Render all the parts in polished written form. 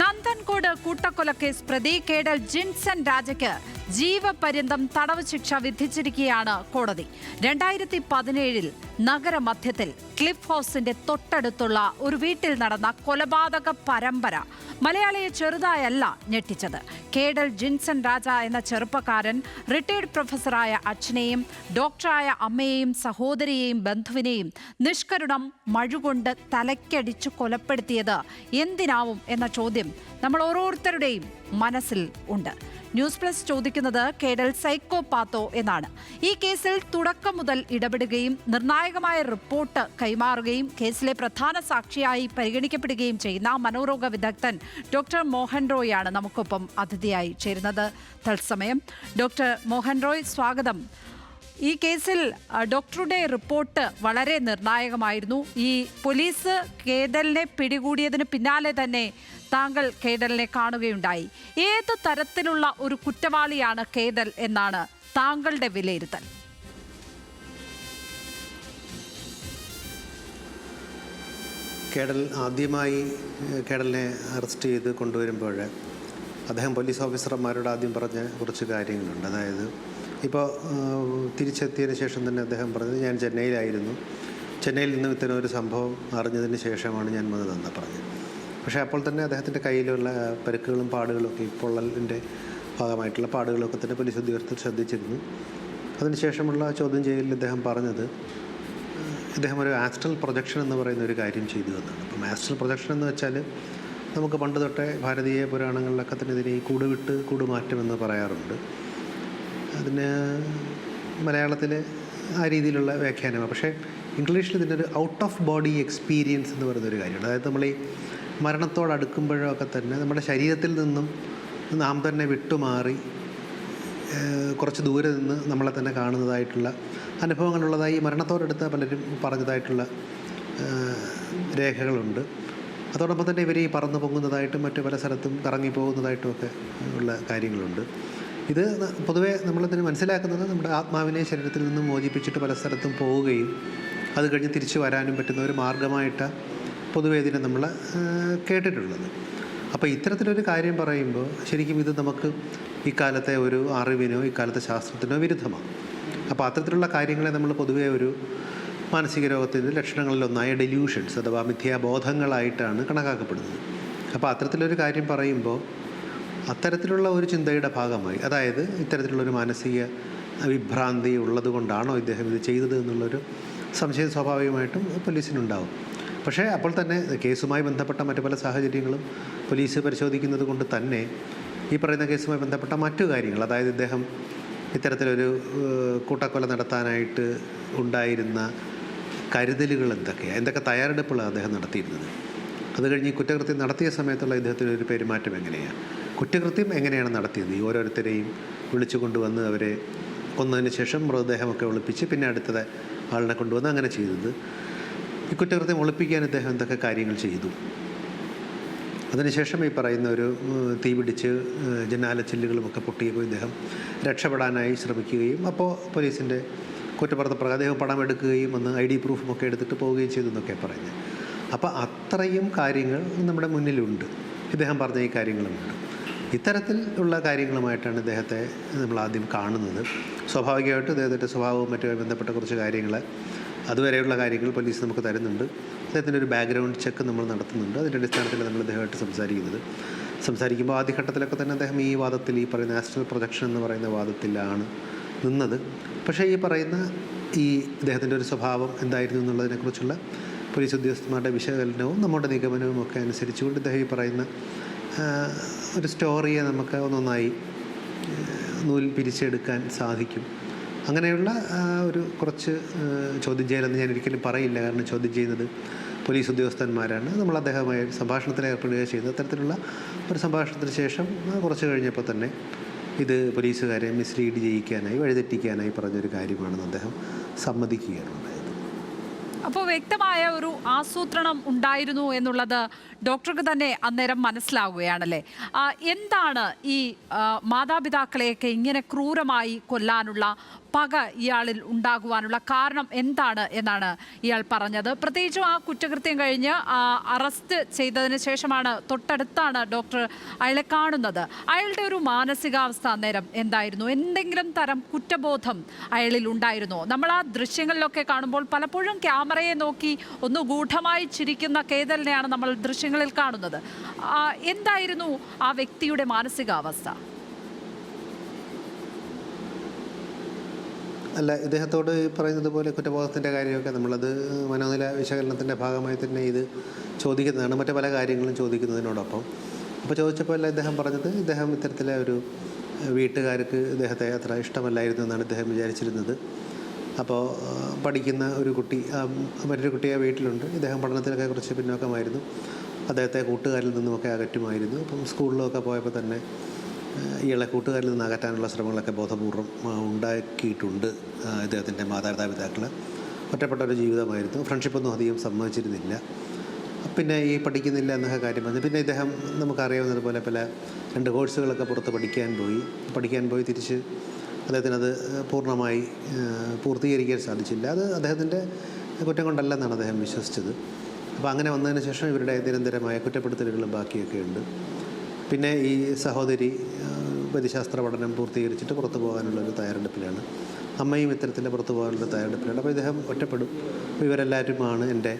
നന്ദൻകോട് കൂട്ടക്കൊലക്കേസ് പ്രതി കേഡൽ ജിൻസൺ രാജയ്ക്ക് ജീവപര്യന്തം തടവ് ശിക്ഷ വിധിച്ചിരിക്കുകയാണ് കോടതി. 2017 നഗരമധ്യത്തിൽ ക്ലിഫ് ഹൗസിന്റെ തൊട്ടടുത്തുള്ള ഒരു വീട്ടിൽ നടന്ന കൊലപാതക പരമ്പര മലയാളിയെ ചെറുതായല്ല ഞെട്ടിച്ചത്. കേഡൽ ജിൻസൺ രാജ എന്ന ചെറുപ്പക്കാരൻ റിട്ടയർഡ് പ്രൊഫസറായ അച്ഛനെയും ഡോക്ടറായ അമ്മയെയും സഹോദരിയെയും ബന്ധുവിനെയും നിഷ്കരുണം മഴുകൊണ്ട് തലയ്ക്കടിച്ചു കൊലപ്പെടുത്തിയത് എന്തിനാവും എന്ന ചോദ്യം നമ്മൾ ഓരോരുത്തരുടെയും മനസ്സിൽ ഉണ്ട്. ന്യൂസ് പ്ലസ് ചോദിക്കുന്നത് കേഡൽ സൈക്കോപാത്തോ എന്നാണ്. ഈ കേസിൽ തുടക്കം മുതൽ ഇടപെടുകയും നിർണായകമായ റിപ്പോർട്ട് കൈമാറുകയും കേസിലെ പ്രധാന സാക്ഷിയായി പരിഗണിക്കപ്പെടുകയും ചെയ്യുന്ന മനോരോഗ വിദഗ്ധൻ ഡോക്ടർ മോഹൻ റോയാണ് നമുക്കൊപ്പം അതിഥിയായി ചേരുന്നത് തത്സമയം. ഡോക്ടർ മോഹൻ റോയ്, സ്വാഗതം. ഈ കേസിൽ ഡോക്ടറുടെ റിപ്പോർട്ട് വളരെ നിർണായകമായിരുന്നു. ഈ പോലീസ് കേഡലിനെ പിടികൂടിയതിന് പിന്നാലെ തന്നെ താങ്കൾ കേഡലിനെ കാണുകയുണ്ടായി. ഏത് തരത്തിലുള്ള ഒരു കുറ്റവാളിയാണ് കേഡൽ എന്നാണ് താങ്കളുടെ വിലയിരുത്തൽ? ആദ്യമായി കേഡലിനെ അറസ്റ്റ് ചെയ്ത് കൊണ്ടുവരുമ്പോൾ അദ്ദേഹം പോലീസ് ഓഫീസർമാരോട് ആദ്യം പറഞ്ഞ കുറച്ച് കാര്യങ്ങളുണ്ട്. അതായത് ഇപ്പോൾ തിരിച്ചെത്തിയതിന് ശേഷം തന്നെ അദ്ദേഹം പറഞ്ഞത്, ഞാൻ ചെന്നൈയിലായിരുന്നു, ചെന്നൈയിൽ നിന്ന് ഇത്തരം ഒരു സംഭവം അറിഞ്ഞതിന് ശേഷമാണ് ഞാൻ വന്നതെന്ന് പറഞ്ഞത്. പക്ഷേ അപ്പോൾ തന്നെ അദ്ദേഹത്തിൻ്റെ കയ്യിലുള്ള പരിക്കുകളും പാടുകളൊക്കെ, ഈ പൊള്ളലിൻ്റെ ഭാഗമായിട്ടുള്ള പാടുകളൊക്കെ തന്നെ പോലീസ് ഉദ്യോഗസ്ഥർ ശ്രദ്ധിച്ചിരുന്നു. അതിനുശേഷമുള്ള ചോദ്യം ചെയ്യലിൽ അദ്ദേഹം പറഞ്ഞത്, ഇദ്ദേഹം ഒരു ആസ്ട്രൽ പ്രൊജക്ഷൻ എന്ന് പറയുന്ന ഒരു കാര്യം ചെയ്തു എന്നാണ്. അപ്പം ആസ്ട്രൽ പ്രൊജക്ഷൻ എന്ന് വെച്ചാൽ നമുക്ക് പണ്ട് തൊട്ടേ ഭാരതീയ പുരാണങ്ങളിലൊക്കെ തന്നെ ഇതിനെ ഈ കൂടുവിട്ട് കൂടുമാറ്റം എന്ന് പറയാറുണ്ട്. അതിന് മലയാളത്തിൽ ആ രീതിയിലുള്ള വ്യാഖ്യാനമാണ്. പക്ഷേ ഇംഗ്ലീഷിൽ ഇതിനൊരു ഔട്ട് ഓഫ് ബോഡി എക്സ്പീരിയൻസ് എന്ന് പറയുന്നൊരു കാര്യമാണ്. അതായത് നമ്മൾ ഈ മരണത്തോടടുക്കുമ്പോഴൊക്കെ തന്നെ നമ്മുടെ ശരീരത്തിൽ നിന്നും നാം തന്നെ വിട്ടുമാറി കുറച്ച് ദൂരെ നിന്ന് നമ്മളെ തന്നെ കാണുന്നതായിട്ടുള്ള അനുഭവങ്ങളുള്ളതായി മരണത്തോടടുത്ത് പലരും പറഞ്ഞതായിട്ടുള്ള രേഖകളുണ്ട്. അതോടൊപ്പം തന്നെ ഇവർ ഈ പറന്നു പൊങ്ങുന്നതായിട്ടും മറ്റു പല സ്ഥലത്തും കറങ്ങിപ്പോകുന്നതായിട്ടുമൊക്കെ ഉള്ള കാര്യങ്ങളുണ്ട്. ഇത് പൊതുവേ നമ്മളതിന് മനസ്സിലാക്കുന്നത് നമ്മുടെ ആത്മാവിനെ ശരീരത്തിൽ നിന്നും മോചിപ്പിച്ചിട്ട് പല സ്ഥലത്തും പോവുകയും അത് കഴിഞ്ഞ് തിരിച്ചു വരാനും പറ്റുന്ന ഒരു മാർഗമായിട്ട് പൊതുവേ ഇതിനെ നമ്മൾ കേട്ടിട്ടുള്ളത്. അപ്പോൾ ഇത്തരത്തിലൊരു കാര്യം പറയുമ്പോൾ ശരിക്കും ഇത് നമുക്ക് ഇക്കാലത്തെ ഒരു അറിവിനോ ഇക്കാലത്തെ ശാസ്ത്രത്തിനോ വിരുദ്ധമാണ്. അപ്പോൾ അത്തരത്തിലുള്ള കാര്യങ്ങളെ നമ്മൾ പൊതുവേ ഒരു മാനസിക രോഗത്തിൻ്റെ ലക്ഷണങ്ങളിലൊന്നായ ഡെല്യൂഷൻസ് അഥവാ മിഥ്യാബോധങ്ങളായിട്ടാണ് കണക്കാക്കപ്പെടുന്നത്. അപ്പോൾ അത്തരത്തിലൊരു കാര്യം പറയുമ്പോൾ അത്തരത്തിലുള്ള ഒരു ചിന്തയുടെ ഭാഗമായി, അതായത് ഇത്തരത്തിലുള്ളൊരു മാനസിക വിഭ്രാന്തി ഉള്ളത് കൊണ്ടാണോ ഇദ്ദേഹം ഇത് ചെയ്തത് എന്നുള്ളൊരു സംശയം സ്വാഭാവികമായിട്ടും പോലീസിനുണ്ടാവും. പക്ഷേ അപ്പോൾ തന്നെ കേസുമായി ബന്ധപ്പെട്ട മറ്റു പല സാഹചര്യങ്ങളും പോലീസ് പരിശോധിക്കുന്നത് കൊണ്ട് തന്നെ ഈ പറയുന്ന കേസുമായി ബന്ധപ്പെട്ട മറ്റു കാര്യങ്ങൾ, അതായത് ഇദ്ദേഹം ഇത്തരത്തിലൊരു കൂട്ടക്കൊല നടത്താനായിട്ട് ഉണ്ടായിരുന്ന കരുതലുകൾ എന്തൊക്കെ തയ്യാറെടുപ്പുകളാണ് അദ്ദേഹം നടത്തിയിരുന്നത്, അത് കഴിഞ്ഞ് ഈ കുറ്റകൃത്യം നടത്തിയ സമയത്തുള്ള ഇദ്ദേഹത്തിനൊരു പെരുമാറ്റം എങ്ങനെയാണ്, കുറ്റകൃത്യം എങ്ങനെയാണ് നടത്തിയത്, ഈ ഓരോരുത്തരെയും വിളിച്ചു കൊണ്ടുവന്ന് അവരെ കൊന്നതിന് ശേഷം മൃതദേഹമൊക്കെ ഒളിപ്പിച്ച് പിന്നെ അടുത്തത് ആളിനെ കൊണ്ടുവന്ന് അങ്ങനെ ചെയ്തത്, ഈ കുറ്റകൃത്യം ഒളിപ്പിക്കാൻ ഇദ്ദേഹം എന്തൊക്കെ കാര്യങ്ങൾ ചെയ്തു. അതിനുശേഷം ഈ പറയുന്ന ഒരു തീ പിടിച്ച് ജനാലച്ചില്ലുകളുമൊക്കെ പൊട്ടിയപ്പോൾ ഇദ്ദേഹം രക്ഷപ്പെടാനായി ശ്രമിക്കുകയും അപ്പോൾ പോലീസിൻ്റെ കുറ്റപത്രപ്രകാരം അദ്ദേഹം പണം എടുക്കുകയും ഒന്ന് ID പ്രൂഫുമൊക്കെ എടുത്തിട്ട് പോവുകയും ചെയ്തു എന്നൊക്കെ പറയുന്നത്. അപ്പോൾ അത്രയും കാര്യങ്ങൾ നമ്മുടെ മുന്നിലുണ്ട്, ഇദ്ദേഹം പറഞ്ഞ ഈ കാര്യങ്ങളുമുണ്ട്. ഇത്തരത്തിൽ ഉള്ള കാര്യങ്ങളുമായിട്ടാണ് ഇദ്ദേഹത്തെ നമ്മൾ ആദ്യം കാണുന്നത്. സ്വാഭാവികമായിട്ടും ഇദ്ദേഹത്തിൻ്റെ സ്വഭാവവും മറ്റുമായി ബന്ധപ്പെട്ട കുറച്ച് കാര്യങ്ങൾ, അതുവരെയുള്ള കാര്യങ്ങൾ പോലീസ് നമുക്ക് തരുന്നുണ്ട്. അദ്ദേഹത്തിൻ്റെ ഒരു ബാക്ക്ഗ്രൗണ്ട് ചെക്ക് നമ്മൾ നടത്തുന്നുണ്ട്. അതിൻ്റെ അടിസ്ഥാനത്തിൽ നമ്മൾ അദ്ദേഹമായിട്ട് സംസാരിക്കുമ്പോൾ ആദ്യഘട്ടത്തിലൊക്കെ തന്നെ അദ്ദേഹം ഈ വാദത്തിൽ, ഈ പറയുന്ന ആസ്ട്രൽ പ്രൊജക്ഷൻ എന്ന് പറയുന്ന വാദത്തിലാണ് നിന്നത്. പക്ഷേ ഈ പറയുന്ന ഈ ഇദ്ദേഹത്തിൻ്റെ ഒരു സ്വഭാവം എന്തായിരുന്നു എന്നുള്ളതിനെക്കുറിച്ചുള്ള പോലീസ് ഉദ്യോഗസ്ഥന്മാരുടെ വിശകലനവും നമ്മുടെ നിഗമനവും ഒക്കെ അനുസരിച്ചുകൊണ്ട് ഇദ്ദേഹം ഈ പറയുന്ന ഒരു സ്റ്റോറിയെ നമുക്ക് ഒന്നൊന്നായി നൂൽ പിരിച്ചെടുക്കാൻ സാധിക്കും. അങ്ങനെയുള്ള ഒരു കുറച്ച് ചോദ്യം ചെയ്യലെന്ന് ഞാൻ ഒരിക്കലും പറയില്ല, കാരണം ചോദ്യം ചെയ്യുന്നത് പോലീസ് ഉദ്യോഗസ്ഥന്മാരാണ്. നമ്മൾ അദ്ദേഹവുമായി സംഭാഷണത്തിൽ ഏർപ്പെടുകയും ചെയ്തത്. അത്തരത്തിലുള്ള ഒരു സംഭാഷണത്തിന് ശേഷം കുറച്ച് കഴിഞ്ഞപ്പോൾ തന്നെ ഇത് പോലീസുകാരെ മിസ്ലീഡ് ചെയ്യിക്കാനായി, വഴിതെറ്റിക്കാനായി പറഞ്ഞൊരു കാര്യമാണെന്ന് അദ്ദേഹം സമ്മതിക്കുകയാണ് ഉണ്ടായത്. അപ്പോൾ വ്യക്തമായ ഒരു ആസൂത്രണം ഉണ്ടായിരുന്നു എന്നുള്ളത് ഡോക്ടർക്ക് തന്നെ അന്നേരം മനസ്സിലാവുകയാണല്ലേ. എന്താണ് ഈ മാതാപിതാക്കളെയൊക്കെ ഇങ്ങനെ ക്രൂരമായി കൊല്ലാനുള്ള പക ഇയാളിൽ ഉണ്ടാകുവാനുള്ള കാരണം എന്താണ് എന്നാണ് ഇയാൾ പറഞ്ഞത്. പ്രത്യേകിച്ചും ആ കുറ്റകൃത്യം കഴിഞ്ഞ് അറസ്റ്റ് ചെയ്തതിന് ശേഷമാണ്, തൊട്ടടുത്താണ് ഡോക്ടർ അയാളെ കാണുന്നത്. അയാളുടെ ഒരു മാനസികാവസ്ഥ അന്നേരം എന്തായിരുന്നു? എന്തെങ്കിലും തരം കുറ്റബോധം അയാളിൽ ഉണ്ടായിരുന്നോ? നമ്മൾ ആ ദൃശ്യങ്ങളിലൊക്കെ കാണുമ്പോൾ പലപ്പോഴും ക്യാമറയെ നോക്കി ഒന്ന് ഗൂഢമായി ചിരിക്കുന്ന കേതലിനെയാണ് നമ്മൾ ദൃശ്യങ്ങളിൽ കാണുന്നത്. എന്തായിരുന്നു ആ വ്യക്തിയുടെ മാനസികാവസ്ഥ? അല്ല, ഇദ്ദേഹത്തോട് പറയുന്നത് പോലെ കുറ്റബോധത്തിൻ്റെ കാര്യമൊക്കെ നമ്മളത് മനോനില വിശകലനത്തിൻ്റെ ഭാഗമായി തന്നെ ഇത് ചോദിക്കുന്നതാണ്, മറ്റു പല കാര്യങ്ങളും ചോദിക്കുന്നതിനോടൊപ്പം. അപ്പോൾ ചോദിച്ചപ്പോൾ അല്ല ഇദ്ദേഹം പറഞ്ഞത്, ഇദ്ദേഹം ഇത്തരത്തിലെ ഒരു വീട്ടുകാർക്ക് ഇദ്ദേഹത്തെ അത്ര ഇഷ്ടമല്ലായിരുന്നു എന്നാണ് ഇദ്ദേഹം വിചാരിച്ചിരുന്നത്. അപ്പോൾ പഠിക്കുന്ന ഒരു കുട്ടി, മറ്റൊരു കുട്ടിയെ വീട്ടിലുണ്ട്. ഇദ്ദേഹം പഠനത്തിലൊക്കെ കുറച്ച് പിന്നോക്കമായിരുന്നു. അദ്ദേഹത്തെ കൂട്ടുകാരിൽ നിന്നുമൊക്കെ അകറ്റുമായിരുന്നു. അപ്പം സ്കൂളിലൊക്കെ പോയപ്പോൾ തന്നെ ഇയാളെ കൂട്ടുകാരിൽ നിന്ന് അകറ്റാനുള്ള ശ്രമങ്ങളൊക്കെ ബോധപൂർവം ഉണ്ടാക്കിയിട്ടുണ്ട് ഇദ്ദേഹത്തിൻ്റെ മാതാപിതാക്കൾ. ഒറ്റപ്പെട്ട ഒരു ജീവിതമായിരുന്നു. ഫ്രണ്ട്ഷിപ്പൊന്നും അധികം സമ്മതിച്ചിരുന്നില്ല. പിന്നെ ഈ പഠിക്കുന്നില്ല എന്നൊക്കെ കാര്യം വന്നു. പിന്നെ ഇദ്ദേഹം നമുക്കറിയാവുന്നതുപോലെ പല 2 കോഴ്സുകളൊക്കെ പുറത്ത് പഠിക്കാൻ പോയി തിരിച്ച് അദ്ദേഹത്തിനത് പൂർണ്ണമായി പൂർത്തീകരിക്കാൻ സാധിച്ചില്ല. അത് അദ്ദേഹത്തിൻ്റെ കുറ്റം കൊണ്ടല്ലെന്നാണ് അദ്ദേഹം വിശ്വസിച്ചത്. അപ്പോൾ അങ്ങനെ വന്നതിന് ശേഷം ഇവരുടെ നിരന്തരമായ കുറ്റപ്പെടുത്തലുകളും ബാക്കിയൊക്കെ ഉണ്ട്. പിന്നെ ഈ സഹോദരി വൈദ്യശാസ്ത്ര പഠനം പൂർത്തീകരിച്ചിട്ട് പുറത്തു പോകാനുള്ളൊരു തയ്യാറെടുപ്പിലാണ്. അമ്മയും ഇത്തരത്തിൽ പുറത്തു പോകാനുള്ള തയ്യാറെടുപ്പിലാണ്. അപ്പോൾ ഇദ്ദേഹം ഒറ്റപ്പെടും. അപ്പോൾ ഇവരെല്ലാവരുമാണ് എൻ്റെ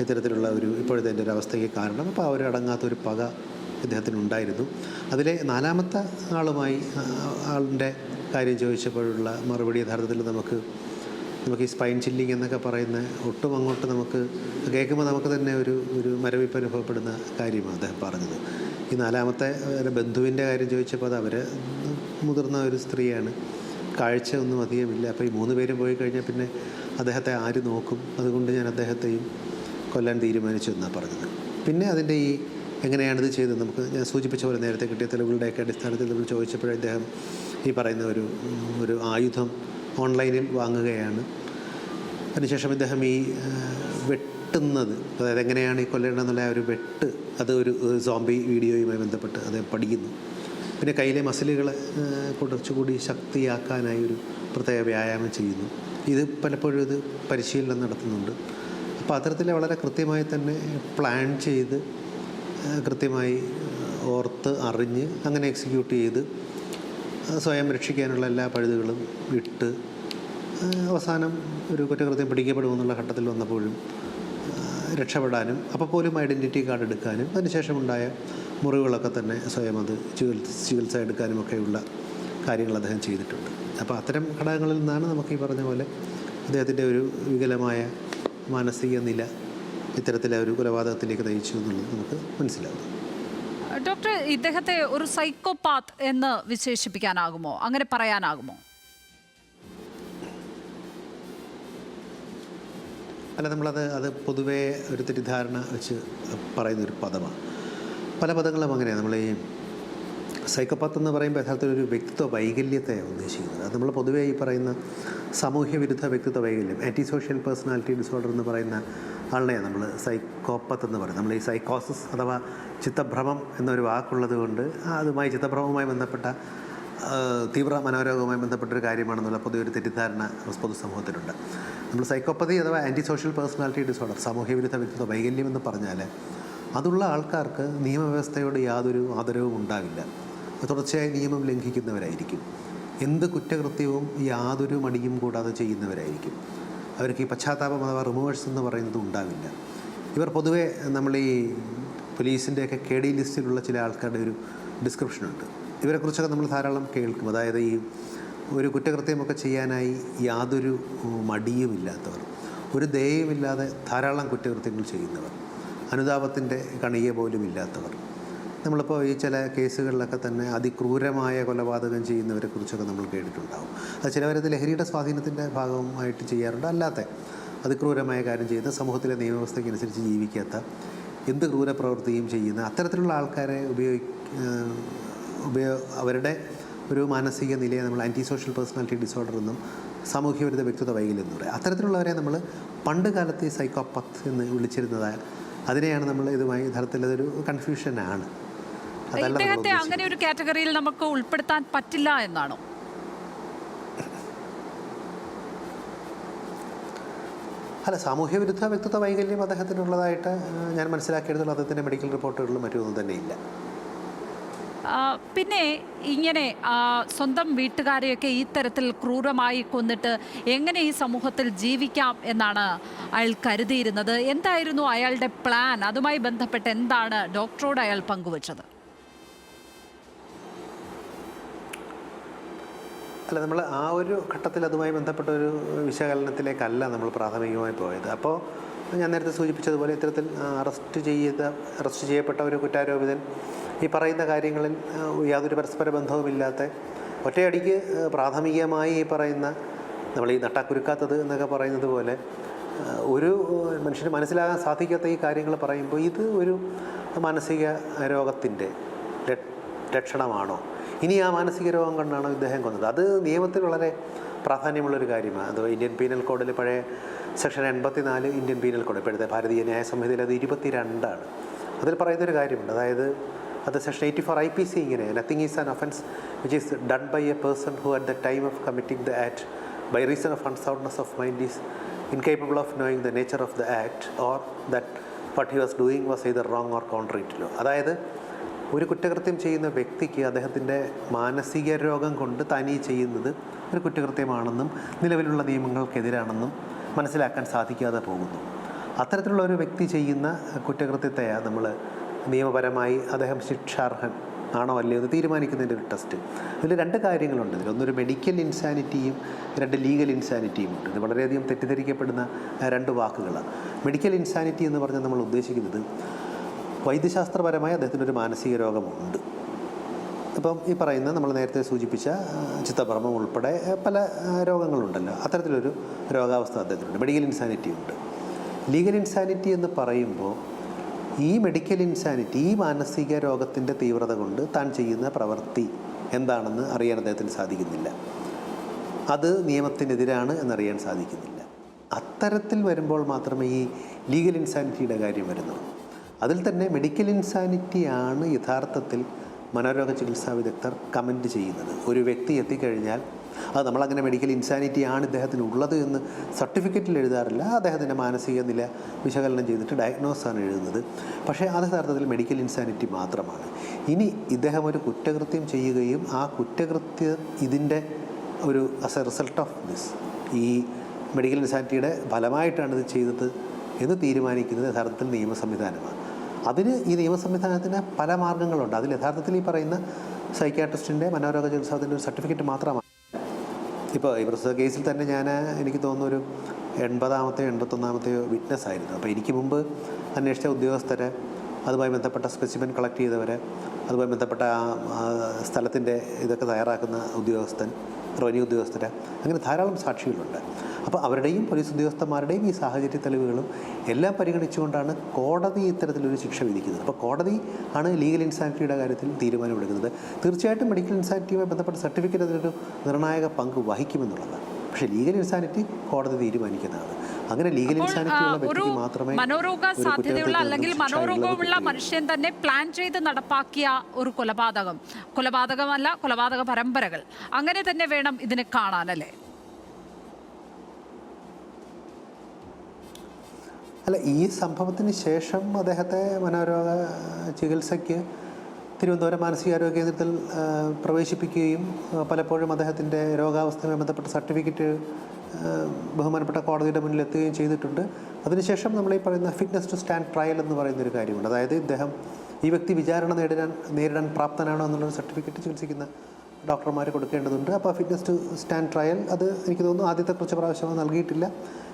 ഇത്തരത്തിലുള്ള ഇപ്പോഴത്തെ എൻ്റെ ഒരു അവസ്ഥയ്ക്ക് കാരണം. അപ്പോൾ അവരടങ്ങാത്തൊരു പക ഇദ്ദേഹത്തിനുണ്ടായിരുന്നു. അതിലെ 4ാമത്തെ ആളിൻ്റെ കാര്യം ചോദിച്ചപ്പോഴുള്ള മറുപടി യഥാർത്ഥത്തിൽ നമുക്ക് ഈ സ്പൈൻ ചില്ലിങ് എന്നൊക്കെ പറയുന്ന ഒട്ടും അങ്ങോട്ട് നമുക്ക് കേൾക്കുമ്പോൾ നമുക്ക് തന്നെ ഒരു മരവിപ്പ് അനുഭവപ്പെടുന്ന കാര്യമാണ് അദ്ദേഹം പറഞ്ഞത്. ഈ 4ാമത്തെ ബന്ധുവിൻ്റെ കാര്യം ചോദിച്ചപ്പോൾ അത് അവർ മുതിർന്ന ഒരു സ്ത്രീയാണ്, കാഴ്ച ഒന്നും അധികമില്ല. അപ്പോൾ ഈ 3 പേരും പോയി കഴിഞ്ഞാൽ പിന്നെ അദ്ദേഹത്തെ ആര് നോക്കും? അതുകൊണ്ട് ഞാൻ അദ്ദേഹത്തെയും കൊല്ലാൻ തീരുമാനിച്ചു എന്നാണ് പറഞ്ഞത്. പിന്നെ അതിൻ്റെ എങ്ങനെയാണിത് ചെയ്തത്, ഞാൻ സൂചിപ്പിച്ച പോലെ നേരത്തെ കിട്ടിയ തെളിവുകളുടെയൊക്കെ അടിസ്ഥാനത്തിൽ നമ്മൾ ചോദിച്ചപ്പോഴേ ഇദ്ദേഹം ഈ പറയുന്ന ഒരു ആയുധം ഓൺലൈനിൽ വാങ്ങുകയാണ്. അതിനുശേഷം ഇദ്ദേഹം വെട്ടുന്നത്, അതായത് എങ്ങനെയാണ് ഈ കൊല്ലേണ്ടതെന്നുള്ള ഒരു വെട്ട്, അത് ഒരു സോംബി വീഡിയോയുമായി ബന്ധപ്പെട്ട് അദ്ദേഹം പഠിക്കുന്നു. പിന്നെ കയ്യിലെ മസിലുകളെ കുറച്ചുകൂടി ശക്തിയാക്കാനായി ഒരു പ്രത്യേക വ്യായാമം ചെയ്യുന്നു. ഇത് പലപ്പോഴും ഇത് പരിശീലനം നടത്തുന്നുണ്ട്. അപ്പോൾ അത്തരത്തിൽ വളരെ കൃത്യമായി തന്നെ പ്ലാൻ ചെയ്ത് കൃത്യമായി ഓർത്ത് അറിഞ്ഞ് അങ്ങനെ എക്സിക്യൂട്ട് ചെയ്ത് സ്വയം രക്ഷിക്കാനുള്ള എല്ലാ പഴുതുകളും ഇട്ട് അവസാനം ഒരു കുറ്റകൃത്യം പിടിക്കപ്പെടുമെന്നുള്ള ഘട്ടത്തിൽ വന്നപ്പോഴും രക്ഷപ്പെടാനും അപ്പോൾ പോലും ഐഡൻറ്റിറ്റി കാർഡ് എടുക്കാനും അതിനുശേഷമുണ്ടായ മുറിവുകളൊക്കെ തന്നെ സ്വയം അത് ചികിത്സ എടുക്കാനുമൊക്കെയുള്ള കാര്യങ്ങൾ അദ്ദേഹം ചെയ്തിട്ടുണ്ട്. അപ്പോൾ അത്തരം ഘടകങ്ങളിൽ നിന്നാണ് നമുക്ക് ഈ പറഞ്ഞ പോലെ അദ്ദേഹത്തിൻ്റെ ഒരു വികലമായ മാനസിക നില ഇത്തരത്തിലെ ഒരു കൊലപാതകത്തിലേക്ക് നയിച്ചു എന്നുള്ളത് നമുക്ക് മനസ്സിലാവും. ഡോക്ടർ, ഇദ്ദേഹത്തെ ഒരു സൈക്കോപാത്ത് എന്ന് വിശേഷിപ്പിക്കാനാകുമോ, അങ്ങനെ പറയാനാകുമോ? അല്ല, അത് പൊതുവേ ഒരു തെറ്റിദ്ധാരണ വെച്ച് പറയുന്നൊരു പദമാണ്. പല പദങ്ങളും അങ്ങനെയാണ്. നമ്മൾ ഈ സൈക്കോപാത്ത് എന്ന് പറയുമ്പോൾ യഥാർത്ഥത്തിൽ ഒരു വ്യക്തിത്വ വൈകല്യത്തെയാണ് ഉദ്ദേശിക്കുന്നത്. അത് നമ്മൾ പൊതുവേ ഈ പറയുന്ന സാമൂഹ്യ വിരുദ്ധ വ്യക്തിത്വ വൈകല്യം, ആൻറ്റി സോഷ്യൽ പേഴ്സണാലിറ്റി ഡിസോർഡർ എന്ന് പറയുന്ന ആളിനെയാണ് നമ്മൾ സൈക്കോപ്പത്ത് എന്ന് പറയുന്നത്. നമ്മൾ ഈ സൈക്കോസിസ് അഥവാ ചിത്തഭ്രമം എന്നൊരു വാക്കുള്ളത് കൊണ്ട് അതുമായി ചിത്തഭ്രമവുമായി ബന്ധപ്പെട്ട തീവ്ര മനോരോഗവുമായി ബന്ധപ്പെട്ടൊരു കാര്യമാണെന്നുള്ള പൊതുവൊരു തെറ്റിദ്ധാരണ പൊതുസമൂഹത്തിലുണ്ട്. നമ്മൾ സൈക്കോപ്പതി അഥവാ ആൻറ്റി സോഷ്യൽ പേഴ്സണാലിറ്റി ഡിസോർഡർ, സാമൂഹ്യ വിരുദ്ധ വ്യക്തിത്വ വൈകല്യം എന്ന് പറഞ്ഞാൽ അതുള്ള ആൾക്കാർക്ക് നിയമവ്യവസ്ഥയോട് യാതൊരു ആദരവും ഉണ്ടാവില്ല. തുടർച്ചയായി നിയമം ലംഘിക്കുന്നവരായിരിക്കും. എന്ത് കുറ്റകൃത്യവും യാതൊരു മടിയും കൂടാതെ ചെയ്യുന്നവരായിരിക്കും. അവർക്ക് ഈ പശ്ചാത്താപം അഥവാ റിമോഴ്സ് എന്ന് പറയുന്നത് ഉണ്ടാവില്ല. ഇവർ പൊതുവേ നമ്മൾ ഈ പോലീസിൻ്റെയൊക്കെ KD ലിസ്റ്റിലുള്ള ചില ആൾക്കാരുടെ ഒരു ഡിസ്ക്രിപ്ഷനുണ്ട്. ഇവരെക്കുറിച്ചൊക്കെ നമ്മൾ ധാരാളം കേൾക്കും. അതായത് ഈ ഒരു കുറ്റകൃത്യമൊക്കെ ചെയ്യാനായി യാതൊരു മടിയുമില്ലാത്തവർ, ഒരു ദയയുമില്ലാതെ ധാരാളം കുറ്റകൃത്യങ്ങൾ ചെയ്യുന്നവർ, അനുതാപത്തിൻ്റെ കണിക പോലും ഇല്ലാത്തവർ. നമ്മളിപ്പോൾ ഈ ചില കേസുകളിലൊക്കെ തന്നെ അതിക്രൂരമായ കൊലപാതകം ചെയ്യുന്നവരെ കുറിച്ചൊക്കെ നമ്മൾ കേട്ടിട്ടുണ്ടാകും. അത് ചിലവരത് ലഹരിയുടെ സ്വാധീനത്തിൻ്റെ ഭാഗമായിട്ട് ചെയ്യാറുണ്ട്. അല്ലാത്ത അതിക്രൂരമായ കാര്യം ചെയ്യുന്ന, സമൂഹത്തിലെ നിയമവ്യവസ്ഥയ്ക്കനുസരിച്ച് ജീവിക്കാത്ത, എന്ത് ക്രൂരപ്രവൃത്തിയും ചെയ്യുന്ന അത്തരത്തിലുള്ള ആൾക്കാരെ അവരുടെ ഒരു മാനസിക നിലയെ നമ്മൾ ആൻറ്റി സോഷ്യൽ പേഴ്സണാലിറ്റി ഡിസോർഡർ എന്നും സാമൂഹ്യവിരുദ്ധ വ്യക്തിത്വ വൈകല്യം എന്ന് പറയും. അത്തരത്തിലുള്ളവരെ നമ്മൾ പണ്ട് കാലത്ത് സൈക്കോപത്ത് എന്ന് വിളിച്ചിരുന്നതായ അതിനെയാണ് നമ്മൾ ഇതുമായി യഥാർത്ഥത്തിൽ അതൊരു കൺഫ്യൂഷനാണ്. ഇദ്ദേഹത്തെ അങ്ങനെ ഒരു കാറ്റഗറിയിൽ നമുക്ക് ഉൾപ്പെടുത്താൻ പറ്റില്ല എന്നാണോ? അല്ല, സാമൂഹ്യ വിരുദ്ധ വ്യക്തിത്വ വൈകല്യം അദ്ദേഹത്തിനുള്ളതായിട്ട് ഞാൻ മനസ്സിലാക്കിയെടുത്തുള്ള അദ്ദേഹത്തിൻ്റെ മെഡിക്കൽ റിപ്പോർട്ടുകളിലും മറ്റൊന്നും തന്നെ ഇല്ല. പിന്നെ ഇങ്ങനെ സ്വന്തം വീട്ടുകാരെയൊക്കെ ഈ തരത്തിൽ ക്രൂരമായി കൊന്നിട്ട് എങ്ങനെ ഈ സമൂഹത്തിൽ ജീവിക്കാം എന്നാണ് അയാൾ കരുതിയിരുന്നത്? എന്തായിരുന്നു അയാളുടെ പ്ലാൻ? അതുമായി ബന്ധപ്പെട്ട് എന്താണ് ഡോക്ടറോട് അയാൾ പങ്കുവച്ചത്? അല്ല, നമ്മൾ ആ ഒരു ഘട്ടത്തിൽ അതുമായി ബന്ധപ്പെട്ട ഒരു വിശകലനത്തിലേക്കല്ല നമ്മൾ പ്രാഥമികമായി പോയത്. അപ്പോൾ ഞാൻ നേരത്തെ സൂചിപ്പിച്ചതുപോലെ ഇത്തരത്തിൽ അറസ്റ്റ് ചെയ്യപ്പെട്ട ഒരു കുറ്റാരോപിതൻ ഈ പറയുന്ന കാര്യങ്ങളിൽ യാതൊരു പരസ്പര ബന്ധവുമില്ലാത്ത ഒറ്റയടിക്ക് പ്രാഥമികമായി ഈ പറയുന്ന നമ്മൾ ഈ നട്ടാക്കുരുക്കാത്തത് എന്നൊക്കെ പറയുന്നത് പോലെ ഒരു മനുഷ്യന് മനസ്സിലാകാൻ സാധിക്കാത്ത ഈ കാര്യങ്ങൾ പറയുമ്പോൾ ഇത് ഒരു മാനസിക രോഗത്തിൻ്റെ ലക്ഷണമാണോ, ഇനി ആ മാനസിക രോഗം കൊണ്ടാണോ ഇദ്ദേഹം കൊന്നത്? അത് നിയമത്തിൽ വളരെ പ്രാധാന്യമുള്ളൊരു കാര്യമാണ്. അത് ഇന്ത്യൻ പീനൽ കോഡിൽ പഴയ സെക്ഷൻ 84 ഇന്ത്യൻ പീനൽ കോഡ്, ഇപ്പോഴത്തെ ഭാരതീയ ന്യായ സംഹിതയിൽ അത് 22 അതിൽ പറയുന്നൊരു കാര്യമുണ്ട്. അതായത് അത് സെക്ഷൻ 84 IPC ഇങ്ങനെ, nothing is an offence which is done by a person who at the time of committing the act by reason of unsoundness of mind is incapable of knowing the nature of the act or that what he was doing was either wrong or contrary to law. അതായത് ഒരു കുറ്റകൃത്യം ചെയ്യുന്ന വ്യക്തിക്ക് അദ്ദേഹത്തിൻ്റെ മാനസിക രോഗം കൊണ്ട് തനി ചെയ്യുന്നത് ഒരു കുറ്റകൃത്യമാണെന്നും നിലവിലുള്ള നിയമങ്ങൾക്കെതിരാണെന്നും മനസ്സിലാക്കാൻ സാധിക്കാതെ പോകുന്നു. അത്തരത്തിലുള്ള ഒരു വ്യക്തി ചെയ്യുന്ന കുറ്റകൃത്യത്തെയാണ് നമ്മൾ നിയമപരമായി അദ്ദേഹം ശിക്ഷാർഹൻ ആണോ അല്ലയോ എന്ന് തീരുമാനിക്കുന്നതിൻ്റെ ഒരു ടെസ്റ്റ്. ഇതിൽ 2 കാര്യങ്ങളുണ്ട്. ഇതിലൊന്നൊരു മെഡിക്കൽ ഇൻസാനിറ്റിയും 2 ലീഗൽ ഇൻസാനിറ്റിയും ഉണ്ട്. ഇത് വളരെയധികം തെറ്റിദ്ധരിക്കപ്പെടുന്ന 2 വാക്കുകളാണ്. മെഡിക്കൽ ഇൻസാനിറ്റി എന്ന് പറഞ്ഞാൽ നമ്മൾ ഉദ്ദേശിക്കുന്നത് വൈദ്യശാസ്ത്രപരമായി അദ്ദേഹത്തിനൊരു മാനസിക രോഗമുണ്ട്. ഇപ്പം ഈ പറയുന്ന നമ്മൾ നേരത്തെ സൂചിപ്പിച്ച ചിത്തഭ്രമം ഉൾപ്പെടെ പല രോഗങ്ങളുണ്ടല്ലോ, അത്തരത്തിലൊരു രോഗാവസ്ഥ അദ്ദേഹത്തിനുണ്ട്. മെഡിക്കൽ ഇൻസാനിറ്റി ഉണ്ട്. ലീഗൽ ഇൻസാനിറ്റി എന്ന് പറയുമ്പോൾ ഈ മെഡിക്കൽ ഇൻസാനിറ്റി, ഈ മാനസിക രോഗത്തിൻ്റെ തീവ്രത കൊണ്ട് താൻ ചെയ്യുന്ന പ്രവൃത്തി എന്താണെന്ന് അറിയാൻ അദ്ദേഹത്തിന് സാധിക്കുന്നില്ല. അത് നിയമത്തിനെതിരാണ് എന്നറിയാൻ സാധിക്കുന്നില്ല. അത്തരത്തിൽ വരുമ്പോൾ മാത്രമേ ഈ ലീഗൽ ഇൻസാനിറ്റിയുടെ കാര്യം വരുന്നുള്ളൂ. അതിൽ തന്നെ മെഡിക്കൽ ഇൻസാനിറ്റിയാണ് യഥാർത്ഥത്തിൽ മനോരോഗ ചികിത്സാ വിദഗ്ധർ കമൻറ്റ് ചെയ്യുന്നത്. ഒരു വ്യക്തി എത്തിക്കഴിഞ്ഞാൽ അത് നമ്മളങ്ങനെ മെഡിക്കൽ ഇൻസാനിറ്റി ആണ് ഇദ്ദേഹത്തിന് ഉള്ളത് എന്ന് സർട്ടിഫിക്കറ്റിൽ എഴുതാറില്ല. അദ്ദേഹത്തിൻ്റെ മാനസിക നില വിശകലനം ചെയ്തിട്ട് ഡയഗ്നോസാണ് എഴുതുന്നത്. പക്ഷേ അത് യഥാർത്ഥത്തിൽ മെഡിക്കൽ ഇൻസാനിറ്റി മാത്രമാണ്. ഇനി ഇദ്ദേഹം ഒരു കുറ്റകൃത്യം ചെയ്യുകയും ആ കുറ്റകൃത്യം ഇതിൻ്റെ ഒരു as A result of this, ഈ മെഡിക്കൽ ഇൻസാനിറ്റിയുടെ ഫലമായിട്ടാണ് ഇത് ചെയ്തത് എന്ന് തീരുമാനിക്കുന്നത് യഥാർത്ഥത്തിൽ നിയമ സംവിധാനമാണ്. അതിന് ഈ നിയമ സംവിധാനത്തിന് പല മാർഗ്ഗങ്ങളുണ്ട്. അതിൽ യഥാർത്ഥത്തിൽ ഈ പറയുന്ന സൈക്യാട്രിസ്റ്റിൻ്റെ മനോരോഗ ചികിത്സാത്തിൻ്റെ ഒരു സർട്ടിഫിക്കറ്റ് മാത്രമാണ്. ഇപ്പോൾ ഈ പ്രസ്തുത കേസിൽ തന്നെ എനിക്ക് തോന്നുന്നു ഒരു 80-ാമത്തെയോ 81-ാമത്തെയോ വിറ്റ്നസ് ആയിരുന്നു. അപ്പോൾ എനിക്ക് മുമ്പ് അന്വേഷിച്ച ഉദ്യോഗസ്ഥരെ, അതുമായി ബന്ധപ്പെട്ട സ്പെസിമെൻ കളക്ട് ചെയ്തവരെ, അതുമായി ബന്ധപ്പെട്ട സ്ഥലത്തിൻ്റെ ഇതൊക്കെ തയ്യാറാക്കുന്ന ഉദ്യോഗസ്ഥൻ, റവന്യൂ ഉദ്യോഗസ്ഥരെ, അങ്ങനെ ധാരാളം സാക്ഷികളുണ്ട്. അപ്പോൾ അവരുടെയും പോലീസ് ഉദ്യോഗസ്ഥന്മാരുടെയും ഈ സാഹചര്യ തെളിവുകളും എല്ലാം പരിഗണിച്ചുകൊണ്ടാണ് കോടതി ഇത്തരത്തിലൊരു ശിക്ഷ വിധിക്കുന്നത്. അപ്പോൾ കോടതി ആണ് ലീഗൽ ഇൻസാനിറ്റിയുടെ കാര്യത്തിൽ തീരുമാനമെടുക്കുന്നത്. തീർച്ചയായിട്ടും മെഡിക്കൽ ഇൻസാനിറ്റിയുമായി ബന്ധപ്പെട്ട സർട്ടിഫിക്കറ്റ് അതിലൊരു നിർണായക പങ്ക് വഹിക്കുമെന്നുള്ളതാണ്. പക്ഷേ ലീഗൽ ഇൻസാനിറ്റി കോടതി തീരുമാനിക്കുന്നതാണ്. അങ്ങനെ ലീഗൽ ഇൻസാനിറ്റിയുള്ള വ്യക്തിക്ക് മാത്രമേ മനോരോഗ സാധ്യതയുള്ള അല്ലെങ്കിൽ മനോരോഗമുള്ള മനുഷ്യൻ തന്നെ പ്ലാൻ ചെയ്ത് നടപ്പാക്കിയ ഒരു കൊലപാതകമല്ല, കൊലപാതക പരമ്പരകൾ അങ്ങനെ തന്നെ വേണം ഇതിനെ കാണാനല്ലേ? അല്ല, ഈ സംഭവത്തിന് ശേഷം അദ്ദേഹത്തെ മനോരോഗ ചികിത്സയ്ക്ക് തിരുവനന്തപുരം മാനസികാരോഗ്യ കേന്ദ്രത്തിൽ പ്രവേശിപ്പിക്കുകയും പലപ്പോഴും അദ്ദേഹത്തിൻ്റെ രോഗാവസ്ഥയുമായി ബന്ധപ്പെട്ട സർട്ടിഫിക്കറ്റ് ബഹുമാനപ്പെട്ട കോടതിയുടെ മുന്നിൽ എത്തുകയും ചെയ്തിട്ടുണ്ട്. അതിനുശേഷം നമ്മൾ ഈ പറയുന്ന ഫിറ്റ്നസ് ടു സ്റ്റാൻഡ് ട്രയൽ എന്ന് പറയുന്നൊരു കാര്യമുണ്ട്. അതായത് ഈ വ്യക്തി വിചാരണ നേരിടാൻ പ്രാപ്തനാണോ എന്നുള്ളൊരു സർട്ടിഫിക്കറ്റ് ചികിത്സിക്കുന്ന ഡോക്ടർമാർ കൊടുക്കേണ്ടതുണ്ട്. അപ്പോൾ ഫിറ്റ്നസ് ടു സ്റ്റാൻഡ് ട്രയൽ അത് എനിക്ക് തോന്നുന്നു ആദ്യത്തെ കുറച്ച് പ്രാവശ്യം നൽകിയിട്ടില്ല.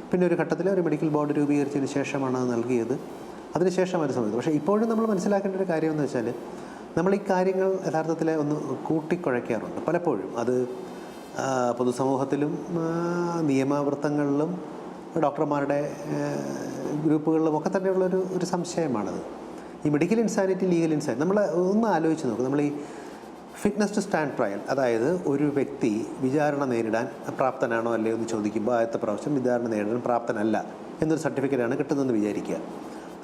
പിന്നെ ഒരു ഘട്ടത്തിൽ ഒരു മെഡിക്കൽ ബോർഡ് രൂപീകരിച്ചതിന് ശേഷമാണ് അത് നൽകിയത്. അതിനുശേഷം അത് സമയത്ത്. പക്ഷേ ഇപ്പോഴും നമ്മൾ മനസ്സിലാക്കേണ്ട ഒരു കാര്യം എന്ന് വെച്ചാൽ നമ്മൾ ഈ കാര്യങ്ങൾ യഥാർത്ഥത്തിൽ ഒന്ന് കൂട്ടിക്കുഴയ്ക്കാറുണ്ട് പലപ്പോഴും. അത് പൊതുസമൂഹത്തിലും നിയമവൃത്തങ്ങളിലും ഡോക്ടർമാരുടെ ഗ്രൂപ്പുകളിലും ഒക്കെ തന്നെയുള്ളൊരു സംശയമാണത്. ഈ മെഡിക്കൽ ഇൻസാനിറ്റി, ലീഗൽ ഇൻസാനിറ്റി നമ്മൾ ഒന്ന് ആലോചിച്ച് നോക്കും. നമ്മൾ ഈ ഫിറ്റ്നസ് ടു സ്റ്റാൻഡ് ട്രയൽ, അതായത് ഒരു വ്യക്തി വിചാരണ നേരിടാൻ പ്രാപ്തനാണോ അല്ലയോ എന്ന് ചോദിക്കുമ്പോൾ ആദ്യത്തെ പ്രാവശ്യം വിചാരണ നേരിടാൻ പ്രാപ്തനല്ല എന്നൊരു സർട്ടിഫിക്കറ്റാണ് കിട്ടുന്നതെന്ന് വിചാരിക്കുക.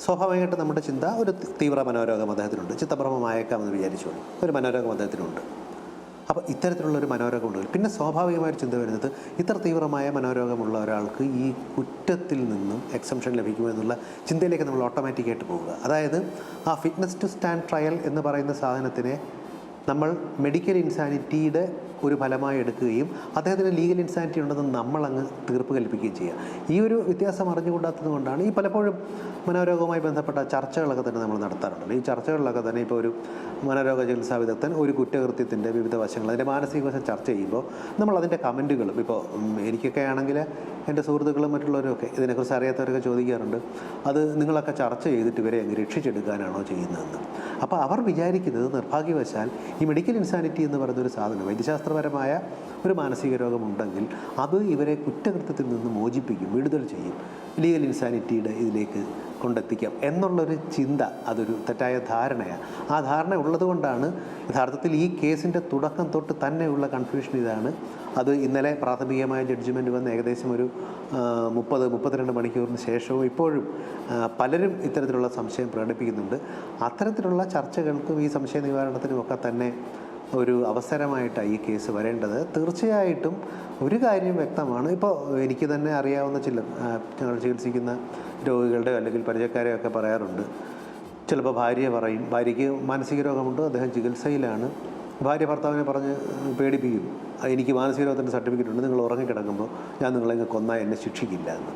സ്വാഭാവികമായിട്ട് നമ്മുടെ ചിന്ത ഒരു തീവ്ര മനോരോഗം അദ്ദേഹത്തിനുണ്ട്, ചിത്തഭ്രമമായേക്കാമെന്ന് വിചാരിച്ചോളൂ, ഒരു മനോരോഗം അദ്ദേഹത്തിനുണ്ട്. അപ്പോൾ ഇത്തരത്തിലുള്ളൊരു മനോരോഗമുണ്ട്. പിന്നെ സ്വാഭാവികമായൊരു ചിന്ത വരുന്നത് ഇത്ര തീവ്രമായ മനോരോഗമുള്ള ഒരാൾക്ക് ഈ കുറ്റത്തിൽ നിന്നും എക്സംഷൻ ലഭിക്കുമോ എന്നുള്ള ചിന്തയിലേക്ക് നമ്മൾ ഓട്ടോമാറ്റിക്കായിട്ട് പോവുക. അതായത് ആ ഫിറ്റ്നസ് ടു സ്റ്റാൻഡ് ട്രയൽ എന്ന് പറയുന്ന സാധനത്തിനെ നമ്മൾ മെഡിക്കൽ ഇൻസാനിറ്റിയുടെ ഒരു ഫലമായി എടുക്കുകയും അദ്ദേഹത്തിന് ലീഗൽ ഇൻസാനിറ്റി ഉണ്ടെന്ന് നമ്മളങ്ങ് തീർപ്പ് കൽപ്പിക്കുകയും ചെയ്യുക. ഈ ഒരു വ്യത്യാസം അറിഞ്ഞുകൂടാത്തത് കൊണ്ടാണ് ഈ പലപ്പോഴും മനോരോഗവുമായി ബന്ധപ്പെട്ട ചർച്ചകളൊക്കെ തന്നെ നമ്മൾ നടത്താറുണ്ടല്ലോ. ഈ ചർച്ചകളിലൊക്കെ തന്നെ ഇപ്പോൾ ഒരു മനോരോഗ ചികിത്സാ വിദഗ്ധൻ ഒരു കുറ്റകൃത്യത്തിൻ്റെ വിവിധ വശങ്ങൾ, അതിൻ്റെ മാനസിക വശം ചർച്ച ചെയ്യുമ്പോൾ നമ്മൾ അതിൻ്റെ കമൻറ്റുകളും, ഇപ്പോൾ എനിക്കൊക്കെ ആണെങ്കിൽ എൻ്റെ സുഹൃത്തുക്കളും മറ്റുള്ളവരും ഒക്കെ ഇതിനെക്കുറിച്ച് അറിയാത്തവരൊക്കെ ചോദിക്കാറുണ്ട്, അത് നിങ്ങളൊക്കെ ചർച്ച ചെയ്തിട്ട് ഇവരെ അങ്ങ് രക്ഷിച്ചെടുക്കാനാണോ ചെയ്യുന്നതെന്ന്. അപ്പോൾ അവർ വിചാരിക്കുന്നത് നിർഭാഗ്യവശാൽ ഈ മെഡിക്കൽ ഇൻസാനിറ്റി എന്ന് പറയുന്നൊരു സാധനം, വൈദ്യശാസ്ത്രപരമായ ഒരു മാനസിക രോഗമുണ്ടെങ്കിൽ അത് ഇവരെ കുറ്റകൃത്യത്തിൽ നിന്ന് മോചിപ്പിക്കും, വിടുതൽ ചെയ്യും, ലീഗൽ ഇൻസാനിറ്റിയുടെ ഇതിലേക്ക് കൊണ്ടെത്തിക്കാം എന്നുള്ളൊരു ചിന്ത, അതൊരു തെറ്റായ ധാരണയാണ്. ആ ധാരണ ഉള്ളതുകൊണ്ടാണ് യഥാർത്ഥത്തിൽ ഈ കേസിൻ്റെ തുടക്കം തൊട്ട് തന്നെയുള്ള കൺഫ്യൂഷൻ ഇതാണ്. അത് ഇന്നലെ പ്രാഥമികമായ ജഡ്ജ്മെൻറ്റ് വന്ന് ഏകദേശം ഒരു 30-32 മണിക്കൂറിന് ശേഷവും ഇപ്പോഴും പലരും ഇത്തരത്തിലുള്ള സംശയം പ്രകടിപ്പിക്കുന്നുണ്ട്. അത്തരത്തിലുള്ള ചർച്ചകൾക്കും ഈ സംശയ നിവാരണത്തിനും ഒക്കെ തന്നെ ഒരു അവസരമായിട്ടാണ് ഈ കേസ് വരേണ്ടത്. തീർച്ചയായിട്ടും ഒരു കാര്യം വ്യക്തമാണ്, ഇപ്പോൾ എനിക്ക് തന്നെ അറിയാവുന്ന ചിലർ ഞങ്ങൾ ചികിത്സിക്കുന്ന രോഗികളുടെ അല്ലെങ്കിൽ പരിചയക്കാരെയൊക്കെ പറയാറുണ്ട്, ചിലപ്പോൾ ഭാര്യ പറയും, ഭാര്യയ്ക്ക് മാനസിക രോഗമുണ്ട്, അദ്ദേഹം ചികിത്സയിലാണ്, ഭാര്യ ഭർത്താവിനെ പറഞ്ഞ് പേടിപ്പിക്കും, എനിക്ക് മാനസിക രോഗത്തിൻ്റെ സർട്ടിഫിക്കറ്റ് ഉണ്ട്, നിങ്ങൾ ഉറങ്ങിക്കിടക്കുമ്പോൾ ഞാൻ നിങ്ങളെ കൊന്നാൽ എന്നെ ശിക്ഷിക്കില്ല എന്ന്.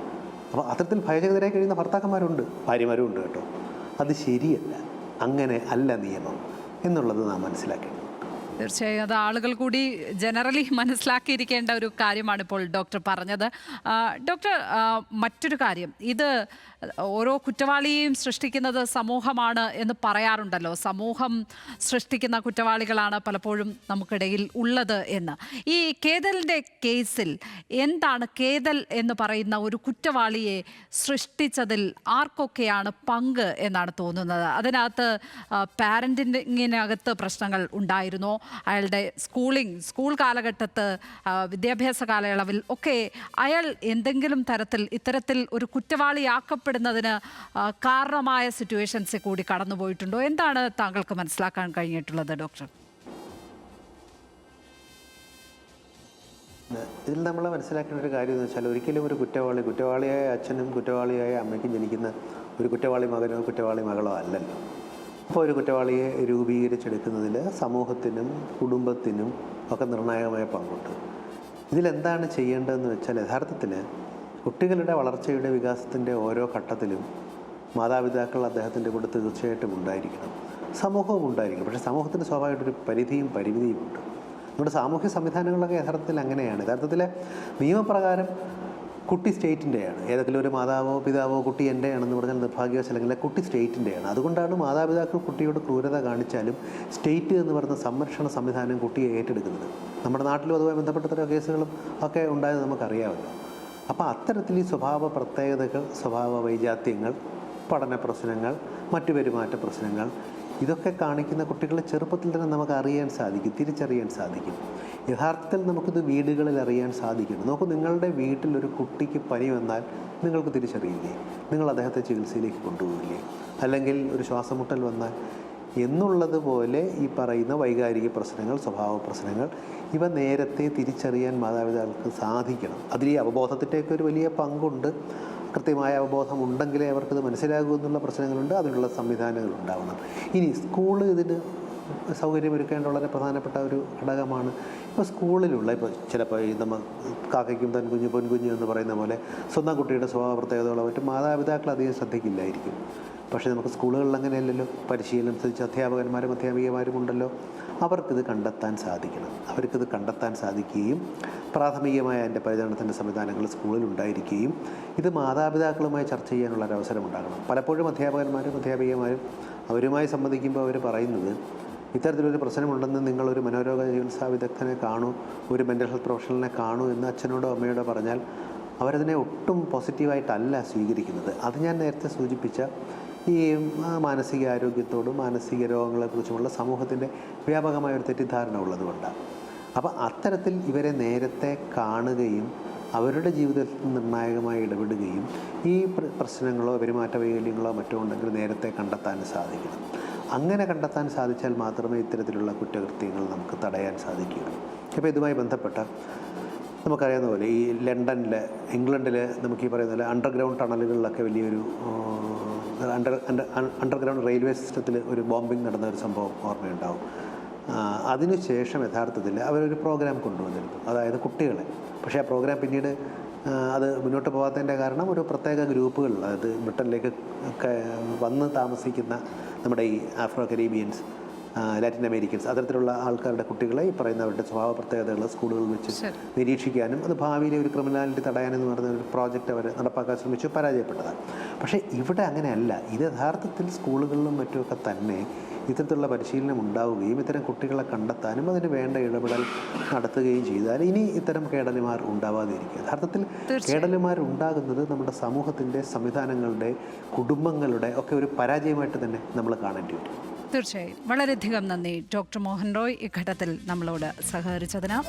അപ്പോൾ അത്തരത്തിൽ ഭയചകിതരായി കഴിയുന്ന ഭർത്താക്കന്മാരുണ്ട്, ഭാര്യമാരും ഉണ്ട് കേട്ടോ. അത് ശരിയല്ല, അങ്ങനെ അല്ല നിയമം എന്നുള്ളത് നാം മനസ്സിലാക്കണം. തീർച്ചയായും അത് ആളുകൾ കൂടി ജനറലി മനസ്സിലാക്കിയിരിക്കേണ്ട ഒരു കാര്യമാണ് ഇപ്പോൾ ഡോക്ടർ പറഞ്ഞത്. ഡോക്ടർ, മറ്റൊരു കാര്യം, ഇത് ഓരോ കുറ്റവാളിയെയും സൃഷ്ടിക്കുന്നത് സമൂഹമാണ് എന്ന് പറയാറുണ്ടല്ലോ. സമൂഹം സൃഷ്ടിക്കുന്ന കുറ്റവാളികളാണ് പലപ്പോഴും നമുക്കിടയിൽ ഉള്ളത് എന്ന്. ഈ കേതലിൻ്റെ കേസിൽ എന്താണ് കേതൽ എന്ന് പറയുന്ന ഒരു കുറ്റവാളിയെ സൃഷ്ടിച്ചതിൽ ആർക്കൊക്കെയാണ് പങ്ക് എന്നാണ് തോന്നുന്നത്? അതിനകത്ത് പാരൻറ്റിങ്ങിനകത്ത് പ്രശ്നങ്ങൾ ഉണ്ടായിരുന്നോ? അയാളുടെ സ്കൂൾ കാലഘട്ടത്ത് വിദ്യാഭ്യാസ കാലയളവിൽ ഒക്കെ അയാൾ എന്തെങ്കിലും തരത്തിൽ ഇത്തരത്തിൽ ഒരു കുറ്റവാളിയാക്കപ്പെടുന്നതിന് കാരണമായ സിറ്റുവേഷൻസിൽ കൂടി കടന്നുപോയിട്ടുണ്ടോ? എന്താണ് താങ്കൾക്ക് മനസ്സിലാക്കാൻ കഴിഞ്ഞിട്ടുള്ളത് ഡോക്ടർ? ഇതിൽ നമ്മൾ മനസ്സിലാക്കേണ്ട ഒരു കാര്യം എന്ന് വെച്ചാൽ, ഒരിക്കലും ഒരു കുറ്റവാളിയായ അച്ഛനും കുറ്റവാളിയായ അമ്മയ്ക്കും ജനിക്കുന്ന ഒരു കുറ്റവാളി മകനോ കുറ്റവാളി മകളോ അല്ലല്ലോ. അപ്പോൾ ഒരു കുറ്റവാളിയെ രൂപീകരിച്ചെടുക്കുന്നതിൽ സമൂഹത്തിനും കുടുംബത്തിനും ഒക്കെ നിർണായകമായ പങ്കുണ്ട്. ഇതിലെന്താണ് ചെയ്യേണ്ടതെന്ന് വെച്ചാൽ, യഥാർത്ഥത്തിൽ കുട്ടികളുടെ വളർച്ചയുടെ വികാസത്തിൻ്റെ ഓരോ ഘട്ടത്തിലും മാതാപിതാക്കൾ അദ്ദേഹത്തിൻ്റെ കൂടെ തീർച്ചയായിട്ടും ഉണ്ടായിരിക്കണം, സമൂഹവും ഉണ്ടായിരിക്കണം. പക്ഷേ സമൂഹത്തിന് സ്വാഭാവികമായിട്ടൊരു പരിധിയും പരിമിതിയുമുണ്ട്. നമ്മുടെ സാമൂഹ്യ സംവിധാനങ്ങളൊക്കെ യഥാർത്ഥത്തിൽ അങ്ങനെയാണ്. യഥാർത്ഥത്തിൽ നിയമപ്രകാരം കുട്ടി സ്റ്റേറ്റിൻ്റെയാണ്. ഏതെങ്കിലും ഒരു മാതാവോ പിതാവോ കുട്ടി എൻ്റെയാണെന്ന് പറഞ്ഞാൽ നിർഭാഗ്യവശാലെങ്കിൽ കുട്ടി സ്റ്റേറ്റിൻ്റെയാണ്. അതുകൊണ്ടാണ് മാതാപിതാക്കൾ കുട്ടിയോട് ക്രൂരത കാണിച്ചാലും സ്റ്റേറ്റ് എന്ന് പറയുന്ന സംരക്ഷണ സംവിധാനം കുട്ടിയെ ഏറ്റെടുക്കുന്നത്. നമ്മുടെ നാട്ടിലും അതുമായി ബന്ധപ്പെട്ട കേസുകളും ഒക്കെ ഉണ്ടായത് നമുക്കറിയാമല്ലോ. അപ്പോൾ അത്തരത്തിൽ ഈ സ്വഭാവ പ്രത്യേകതകൾ, സ്വഭാവ വൈജാത്യങ്ങൾ, പഠന പ്രശ്നങ്ങൾ, മറ്റു പെരുമാറ്റ പ്രശ്നങ്ങൾ, ഇതൊക്കെ കാണിക്കുന്ന കുട്ടികളെ ചെറുപ്പത്തിൽ തന്നെ നമുക്ക് അറിയാൻ സാധിക്കും, തിരിച്ചറിയാൻ സാധിക്കും. യഥാർത്ഥത്തിൽ നമുക്കിത് വീടുകളിൽ അറിയാൻ സാധിക്കണം. നോക്കൂ, നിങ്ങളുടെ വീട്ടിലൊരു കുട്ടിക്ക് പനി വന്നാൽ നിങ്ങൾക്ക് തിരിച്ചറിയില്ലേ? നിങ്ങൾ അദ്ദേഹത്തെ ചികിത്സയിലേക്ക് കൊണ്ടുപോകില്ലേ? അല്ലെങ്കിൽ ഒരു ശ്വാസമുട്ടൽ വന്നാൽ എന്നുള്ളതുപോലെ ഈ പറയുന്ന വൈകാരിക പ്രശ്നങ്ങൾ, സ്വഭാവ പ്രശ്നങ്ങൾ, ഇവ നേരത്തെ തിരിച്ചറിയാൻ മാതാപിതാക്കൾക്ക് സാധിക്കണം. അതിൽ ഈ അവബോധത്തിൻ്റെയൊക്കെ ഒരു വലിയ പങ്കുണ്ട്. കൃത്യമായ അവബോധം ഉണ്ടെങ്കിലേ അവർക്കത് മനസ്സിലാകൂ എന്നുള്ള പ്രശ്നങ്ങളുണ്ട്. അതിനുള്ള സംവിധാനങ്ങൾ ഉണ്ടാവണം. ഇനി സ്കൂള് ഇതിന് സൗകര്യമൊരുക്കേണ്ട വളരെ പ്രധാനപ്പെട്ട ഒരു ഘടകമാണ്. ഇപ്പോൾ സ്കൂളിലുള്ള ചിലപ്പോൾ ഈ നമ്മൾ കാക്കയ്ക്കും തൻകുഞ്ഞ് പൊൻകുഞ്ഞ് എന്ന് പറയുന്ന പോലെ സ്വന്തം കുട്ടിയുടെ സ്വഭാവ പ്രത്യേകതകളോ മറ്റും മാതാപിതാക്കൾ അധികം ശ്രദ്ധിക്കില്ലായിരിക്കും. പക്ഷേ നമുക്ക് സ്കൂളുകളിൽ അങ്ങനെയല്ലല്ലോ. പരിശീലനം അനുസരിച്ച് അധ്യാപകന്മാരും അധ്യാപികമാരും ഉണ്ടല്ലോ. അവർക്കിത് കണ്ടെത്താൻ സാധിക്കണം. അവർക്കിത് കണ്ടെത്താൻ സാധിക്കുകയും പ്രാഥമികമായ അതിൻ്റെ പരിചരണത്തിൻ്റെ സംവിധാനങ്ങൾ സ്കൂളിൽ ഉണ്ടായിരിക്കുകയും ഇത് മാതാപിതാക്കളുമായി ചർച്ച ചെയ്യാനുള്ള ഒരു അവസരം ഉണ്ടാകണം. പലപ്പോഴും അധ്യാപകന്മാരും അധ്യാപികമാരും അവരുമായി സംബന്ധിക്കുമ്പോൾ അവർ പറയുന്നത്, ഇത്തരത്തിലൊരു പ്രശ്നമുണ്ടെന്ന് നിങ്ങളൊരു മനോരോഗ ചികിത്സാ വിദഗ്ധനെ കാണൂ, ഒരു മെൻ്റൽ ഹെൽത്ത് പ്രൊഫഷണലിനെ കാണൂ എന്ന് അച്ഛനോടോ അമ്മയോടോ പറഞ്ഞാൽ അവരതിനെ ഒട്ടും പോസിറ്റീവായിട്ടല്ല സ്വീകരിക്കുന്നത്. അത് ഞാൻ നേരത്തെ സൂചിപ്പിച്ച ഈ മാനസികാരോഗ്യത്തോടും മാനസിക രോഗങ്ങളെക്കുറിച്ചുമുള്ള സമൂഹത്തിൻ്റെ വ്യാപകമായൊരു തെറ്റിദ്ധാരണ ഉള്ളതുകൊണ്ടാണ്. അപ്പോൾ അത്തരത്തിൽ ഇവരെ നേരത്തെ കാണുകയും അവരുടെ ജീവിതത്തിൽ നിർണായകമായി ഇടപെടുകയും ഈ പ്രശ്നങ്ങളോ പെരുമാറ്റ വൈകല്യങ്ങളോ മറ്റോ ഉണ്ടെങ്കിൽ നേരത്തെ കണ്ടെത്താൻ സാധിക്കണം. അങ്ങനെ കണ്ടെത്താൻ സാധിച്ചാൽ മാത്രമേ ഇത്തരത്തിലുള്ള കുറ്റകൃത്യങ്ങൾ നമുക്ക് തടയാൻ സാധിക്കുകയുള്ളൂ. ഇപ്പോൾ ഇതുമായി ബന്ധപ്പെട്ട നമുക്കറിയാവുന്ന പോലെ ഈ ലണ്ടനിൽ, ഇംഗ്ലണ്ടിൽ നമുക്ക് ഈ പറയുന്ന പോലെ അണ്ടർഗ്രൗണ്ട് ടണലുകളിലൊക്കെ വലിയൊരു അണ്ടർഗ്രൗണ്ട് റെയിൽവേ സിസ്റ്റത്തിൽ ഒരു ബോംബിംഗ് നടന്ന ഒരു സംഭവം ഓർമ്മയുണ്ടാവും. അതിനുശേഷം യഥാർത്ഥത്തിൽ അവരൊരു പ്രോഗ്രാം കൊണ്ടുവന്നിരുന്നു, അതായത് കുട്ടികളെ. പക്ഷേ ആ പ്രോഗ്രാം പിന്നീട് അത് മുന്നോട്ട് പോകാത്തതിൻ്റെ കാരണം ഒരു പ്രത്യേക ഗ്രൂപ്പുകൾ, അതായത് ബ്രിട്ടനിലേക്ക് ഒക്കെ വന്ന് താമസിക്കുന്ന നമ്മുടെ ഈ ആഫ്രോ കരീബിയൻസ്, ലാറ്റിൻ അമേരിക്കൻസ്, അത്തരത്തിലുള്ള ആൾക്കാരുടെ കുട്ടികളെ ഈ പറയുന്നവരുടെ സ്വഭാവ പ്രത്യേകതകൾ സ്കൂളുകളിൽ വെച്ച് നിരീക്ഷിക്കാനും അത് ഭാവിയിലെ ഒരു ക്രിമിനാലിറ്റി തടയാനെന്ന് പറയുന്ന ഒരു പ്രോജക്റ്റ് അവർ നടപ്പാക്കാൻ ശ്രമിച്ചു, പരാജയപ്പെട്ടതാണ്. പക്ഷേ ഇവിടെ അങ്ങനെയല്ല. ഇത് യഥാർത്ഥത്തിൽ സ്കൂളുകളിലും മറ്റുമൊക്കെ തന്നെ ഇത്തരത്തിലുള്ള പരിശീലനം ഉണ്ടാവുകയും ഇത്തരം കുട്ടികളെ കണ്ടെത്താനും അതിന് വേണ്ട ഇടപെടൽ നടത്തുകയും ചെയ്താൽ ഇനി ഇത്തരം കേടലുമാർ ഉണ്ടാവാതിരിക്കുക. യഥാർത്ഥത്തിൽ കേടലുമാർ ഉണ്ടാകുന്നത് നമ്മുടെ സമൂഹത്തിൻ്റെ, സംവിധാനങ്ങളുടെ, കുടുംബങ്ങളുടെ ഒക്കെ ഒരു പരാജയമായിട്ട് തന്നെ നമ്മൾ കാണേണ്ടി വരും. തീർച്ചയായും. വളരെയധികം നന്ദി ഡോക്ടർ മോഹൻ റോയ് ഈ ഘട്ടത്തിൽ നമ്മളോട് സഹകരിച്ചതിന്.